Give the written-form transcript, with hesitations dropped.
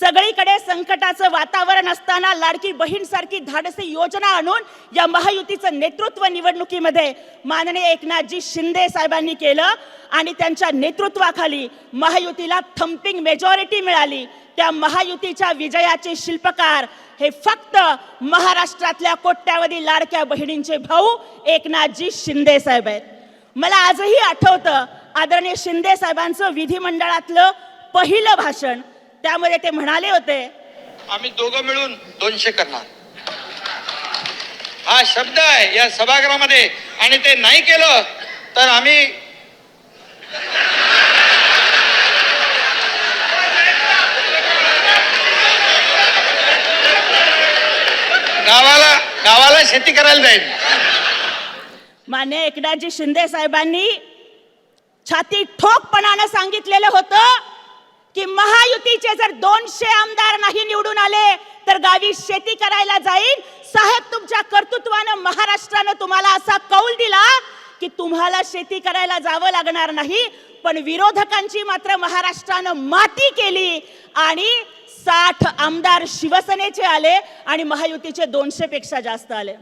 सगळीकडे संकटाचं वातावरण असताना लाडकी बहीण सारखी धाडसी योजना आणून या महायुतीचं नेतृत्व निवडणुकीमध्ये माननीय एकनाथजी शिंदे साहेबांनी केलं आणि त्यांच्या नेतृत्वाखाली महायुतीला थम्पिंग मेजॉरिटी मिळाली। त्या महायुतीच्या विजयाचे शिल्पकार हे फक्त महाराष्ट्रातल्या कोट्यावधी लाडक्या बहिणींचे भाऊ एकनाथजी शिंदे साहेब आहेत। मला आजही आठवतं आदरणीय शिंदे साहेबांचं विधिमंडळातलं पहिलं भाषण। त्यामध्ये ते म्हणाले होते, आम्ही दोघं मिळून 200 करणार, हा शब्द आहे या सभागृहामध्ये, आणि ते नाही केलं तर आम्ही गावाला शेती करायला जाईल। मान्य एकनाथजी शिंदे साहेबांनी छाती ठोकपणाने सांगितलेलं होतं की महायुतीचे जर 200 आमदार नाही निवडून आले तर गावी शेती करायला जाईल। साहेब, तुमच्या कर्तृत्वानं महाराष्ट्रानं तुम्हाला असा कौल दिला की तुम्हाला शेती करायला जावं लागणार नाही, पण विरोधकांची मात्र महाराष्ट्रानं माती केली आणि 60 आमदार शिवसेनेचे आले आणि महायुतीचे 200 पेक्षा जास्त आले।